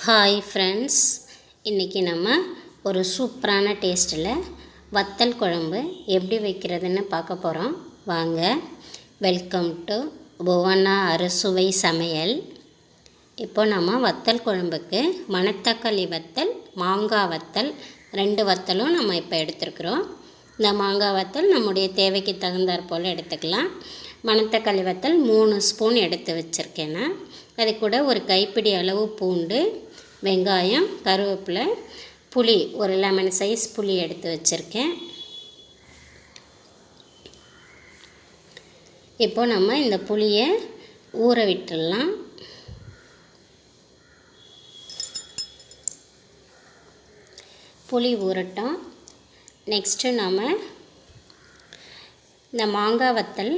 Hi friends, இன்றைக்கி நம்ம ஒரு சூப்பரான டேஸ்ட்டில் வத்தல் குழம்பு எப்படி வைக்கிறதுன்னு பார்க்க போகிறோம். வாங்க. வெல்கம் டு புவனா அறுசுவை சமையல். இப்போ நம்ம வத்தல் குழம்புக்கு மணத்தக்காளி வத்தல், மாங்காய் வத்தல், 2 வத்தலும் நம்ம இப்போ எடுத்துருக்குறோம். இந்த மாங்காய் வத்தல் நம்முடைய தேவைக்கு தகுந்தாற் போல் எடுத்துக்கலாம். மணத்தக்காளி வத்தல் 3 ஸ்பூன் எடுத்து வச்சுருக்கேன்னா, அது கூட ஒரு கைப்பிடி அளவு பூண்டு, வெங்காயம், கருவேப்பிலை, புளி, ஒரு லெமன் சைஸ் புளி எடுத்து வச்சுருக்கேன். இப்போ நம்ம இந்த புளியை ஊற விட்டுடலாம். புளி ஊறட்டும். நெக்ஸ்ட்டு நம்ம இந்த மாங்காய் வத்தல்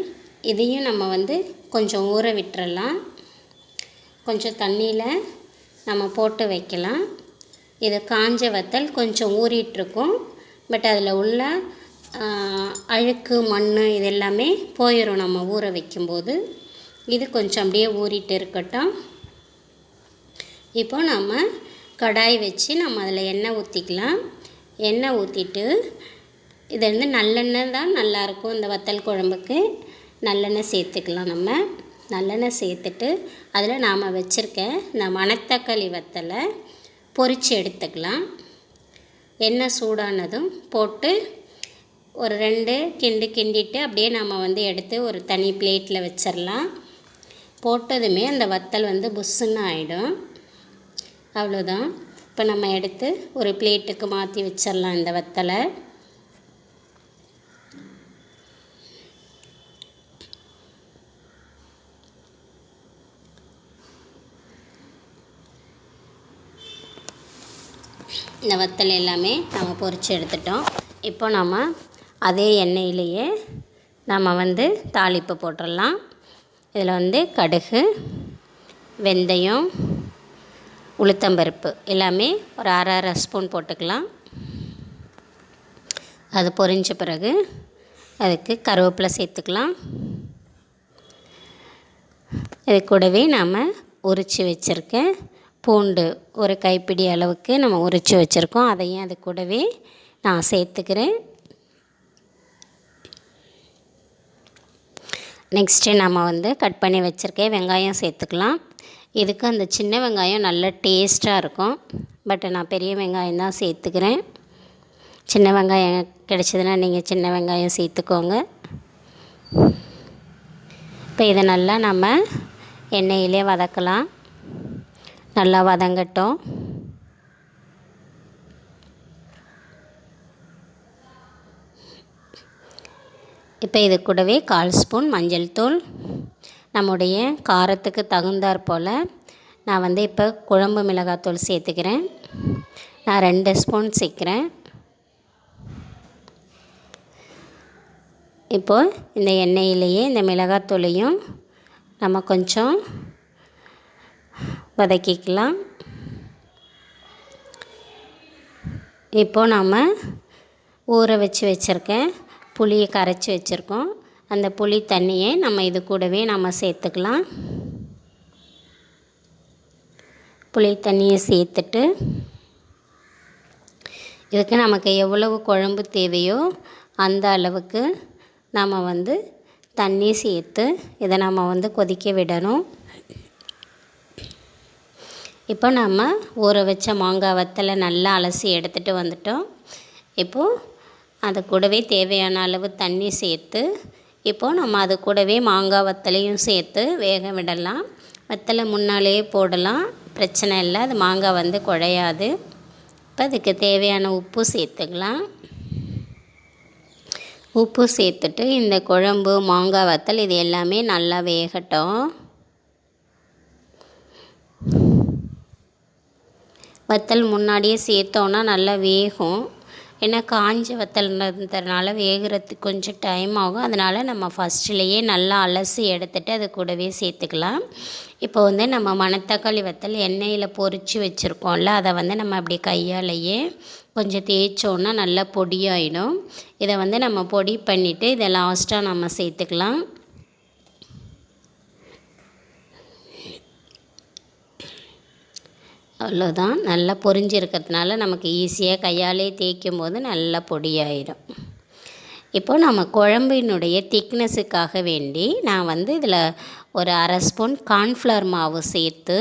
இதையும் நம்ம கொஞ்சம் ஊற விட்டுறலாம். கொஞ்சம் தண்ணியில் நம்ம போட்டு வைக்கலாம். இது காஞ்ச வத்தல் கொஞ்சம் ஊறிட்டுருக்கும். பட் அதில் உள்ள அழுக்கு, மண் இது எல்லாமே போயிடும் நம்ம ஊற வைக்கும்போது. இது கொஞ்சம் அப்படியே ஊறிட்டு இருக்கட்டும். இப்போ நம்ம கடாய் வச்சு நம்ம அதில் எண்ணெய் ஊற்றிக்கலாம். எண்ணெய் ஊற்றிட்டு இது நல்லெண்ணெய் தான் நல்லாயிருக்கும் இந்த வத்தல் குழம்புக்கு. நல்லெண்ணெய் சேர்த்துக்கலாம். நம்ம நல்லெண்ணெய் சேர்த்துட்டு அதில் நாம் வச்சுருக்க இந்த மணத்தக்காளி வத்தலை பொரித்து எடுத்துக்கலாம். எண்ணெய் சூடானதும் போட்டு ஒரு 2 கிண்டிட்டு அப்படியே நாம் எடுத்து ஒரு தனி பிளேட்டில் வச்சிடலாம். போட்டதுமே அந்த வத்தல் புஷ்ஷுன்னு ஆகிடும். அவ்வளோதான். இப்போ நம்ம எடுத்து ஒரு பிளேட்டுக்கு மாற்றி வச்சிடலாம் இந்த வத்தலை. இந்த வத்தல் எல்லாமே நம்ம பொரித்து எடுத்துட்டோம். இப்போ நம்ம அதே எண்ணெயிலேயே நம்ம தாளிப்பு போட்டுடலாம். இதில் கடுகு, வெந்தயம், உளுத்தம்பருப்பு எல்லாமே ஒரு அரை ஸ்பூன் போட்டுக்கலாம். அது பொரிஞ்ச பிறகு அதுக்கு கருவேப்பிலை சேர்த்துக்கலாம். இது கூடவே நாம் உரித்து வச்சுருக்க பூண்டு ஒரு கைப்பிடி அளவுக்கு நம்ம உரித்து வச்சுருக்கோம். அதையும் அது கூடவே நான் சேர்த்துக்கிறேன். நெக்ஸ்ட்டு நம்ம கட் பண்ணி வச்சுருக்கேன் வெங்காயம் சேர்த்துக்கலாம். இதுக்கு அந்த சின்ன வெங்காயம் நல்ல டேஸ்ட்டாக இருக்கும். பட் நான் பெரிய வெங்காயம் தான் சேர்த்துக்கிறேன். சின்ன வெங்காயம் கிடைச்சதுன்னா நீங்கள் சின்ன வெங்காயம் சேர்த்துக்கோங்க. இப்போ இதை நல்லா நம்ம எண்ணெயிலே வதக்கலாம். நல்லா வதங்கட்டும். இப்போ இது கூடவே 1/4 ஸ்பூன் மஞ்சள் தூள், நம்முடைய காரத்துக்கு தகுந்தாற் போல் நான் இப்போ குழம்பு மிளகாத்தூள் சேர்த்துக்கிறேன். நான் 2 ஸ்பூன் சேர்க்குறேன். இப்போது இந்த எண்ணெயிலேயே இந்த மிளகாத்தூளையும் நம்ம கொஞ்சம் வதக்கிக்கலாம். இப்போது நம்ம ஊற வச்சுருக்கேன் புளியை கரைச்சி வச்சுருக்கோம். அந்த புளி தண்ணியை நம்ம இது கூடவே நம்ம சேர்த்துக்கலாம். புளி தண்ணியை சேர்த்துட்டு இதுக்கு நமக்கு எவ்வளவு குழம்பு தேவையோ அந்த அளவுக்கு நம்ம தண்ணி சேர்த்து இதை நம்ம கொதிக்க விடணும். இப்போ நம்ம ஊற வச்ச மாங்காய் வத்தலை நல்லா அலசி எடுத்துகிட்டு வந்துட்டோம். இப்போது அது கூடவே தேவையான அளவு தண்ணி சேர்த்து இப்போது நம்ம அது கூடவே மாங்காய் வத்தலையும் சேர்த்து வேக விடலாம். வத்தலை முன்னாலேயே போடலாம், பிரச்சனை இல்லை. அது மாங்காய் குழையாது. இப்போ அதுக்கு தேவையான உப்பு சேர்த்துக்கலாம். உப்பு சேர்த்துட்டு இந்த குழம்பு, மாங்காய் வத்தல் இது எல்லாமே நல்லா வேகட்டும். வத்தல் முன்னாடியே சேர்த்தோன்னா நல்லா வேகும். ஏன்னா காஞ்ச வத்தல்ன்றதுனால வேகிறதுக்கு கொஞ்சம் டைம் ஆகும். அதனால் நம்ம ஃபஸ்ட்லேயே நல்லா அலசி எடுத்துகிட்டு அது கூடவே சேர்த்துக்கலாம். இப்போ நம்ம மணத்தக்காளி வத்தல் எண்ணெயில் பொரித்து வச்சுருக்கோம்ல, அதை நம்ம அப்படி கையாலேயே கொஞ்சம் தேய்ச்சோன்னா நல்லா பொடியாயிடும். இதை நம்ம பொடி பண்ணிவிட்டு இதை லாஸ்ட்டாக நம்ம சேர்த்துக்கலாம். அவ்வளோதான். நல்லா பொரிஞ்சிருக்கிறதுனால நமக்கு ஈஸியாக கையாலே தேய்க்கும் போது நல்லா பொடியாயிடும். இப்போ நம்ம குழம்பினுடைய திக்னஸுக்காக வேண்டி நான் வந்து இதில் ஒரு அரை ஸ்பூன் கார்ன்ஃப்ளவர் மாவு சேர்த்து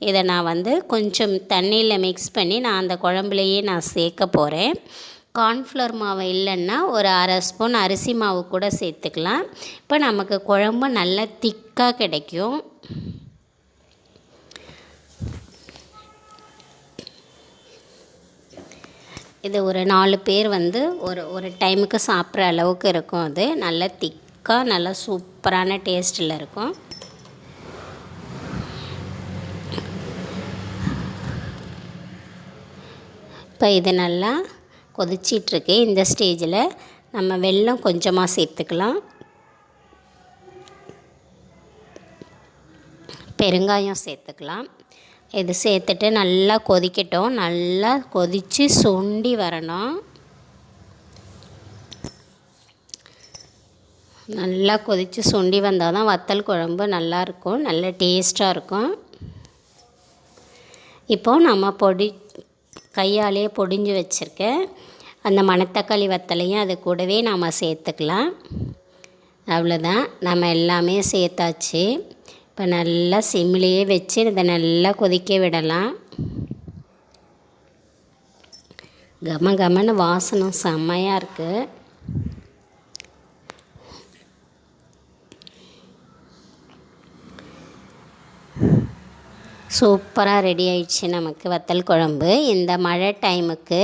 இதை நான் வந்து கொஞ்சம் தண்ணியில் மிக்ஸ் பண்ணி நான் அந்த குழம்புலையே நான் சேர்க்க போகிறேன். கார்ன்ஃப்ளவர் மாவு இல்லைன்னா ஒரு அரை ஸ்பூன் அரிசி மாவு கூட சேர்த்துக்கலாம். இப்போ நமக்கு குழம்பு நல்லா திக்காக கிடைக்கும். இது ஒரு 4 பேர் வந்து ஒரு டைமுக்கு சாப்பிட்ற அளவுக்கு இருக்கும். அது நல்லா திக்காக நல்லா சூப்பரான டேஸ்ட்டில் இருக்கும். இப்போ இது நல்லா கொதிச்சிட்ருக்கு. இந்த ஸ்டேஜில் நம்ம வெல்லம் கொஞ்சமாக சேர்த்துக்கலாம். பெருங்காயம் சேர்த்துக்கலாம். இது சேர்த்துட்டு நல்லா கொதிக்கட்டும். நல்லா கொதித்து சுண்டி வரணும். நல்லா கொதித்து சுண்டி வந்தால் தான் வத்தல் குழம்பு நல்லாயிருக்கும், நல்ல டேஸ்ட்டாக இருக்கும். இப்போது நம்ம கையாலே பொடிஞ்சு வச்சுருக்க அந்த மணத்தக்காளி வத்தலையும் அது கூடவே நாம் சேர்த்துக்கலாம். அவ்வளோதான், நம்ம எல்லாமே சேர்த்தாச்சு. இப்போ நல்லா சிம்லேயே வச்சு இதை நல்லா கொதிக்க விடலாம். கம கமன்னு வாசனை செம்மையாக இருக்குது. சூப்பராக ரெடி ஆயிடுச்சு நமக்கு வத்தல் குழம்பு. இந்த மழை டைமுக்கு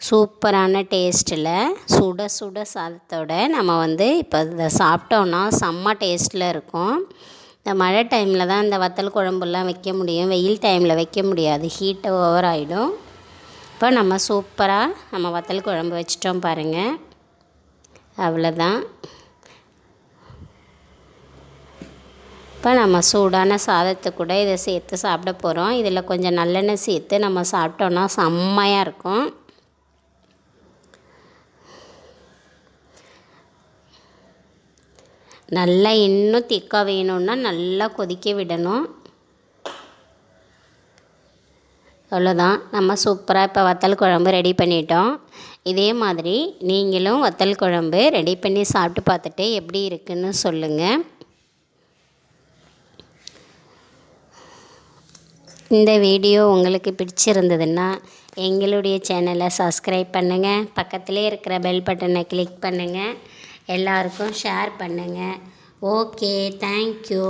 சூப்பரான டேஸ்ட்டில் சுட சுட சாதத்தோடு நம்ம வந்து இப்போ இதை சாப்பிட்டோன்னா செம்ம டேஸ்ட்டில் இருக்கும். இந்த மழை டைமில் தான் இந்த வத்தல் குழம்புலாம் வைக்க முடியும், வெயில் டைமில் வைக்க முடியாது, ஹீட்டு ஓவர் ஆகிடும். இப்போ நம்ம சூப்பராக நம்ம வத்தல் குழம்பு வச்சிட்டோம் பாருங்கள். அவ்வளோதான். இப்போ நம்ம சூடான சாதத்தை கூட இதை சேர்த்து சாப்பிட போகிறோம். இதில் கொஞ்சம் நல்லெண்ணெய் சேர்த்து நம்ம சாப்பிட்டோன்னா செம்மையாக இருக்கும். நல்லா இன்னும் திக்காக வேணும்னா நல்லா கொதிக்க விடணும். அவ்வளோதான், நம்ம சூப்பராக இப்போ வத்தல் குழம்பு ரெடி பண்ணிட்டோம். இதே மாதிரி நீங்களும் வத்தல் குழம்பு ரெடி பண்ணி சாப்பிட்டு பார்த்துட்டு எப்படி இருக்குன்னு சொல்லுங்கள். இந்த வீடியோ உங்களுக்கு பிடிச்சிருந்ததுன்னா எங்களுடைய சேனலை சப்ஸ்கிரைப் பண்ணுங்கள், பக்கத்திலே இருக்கிற பெல் பட்டனை கிளிக் பண்ணுங்கள், எல்லாருக்கும் ஷேர் பண்ணுங்கள். Okay, thank you.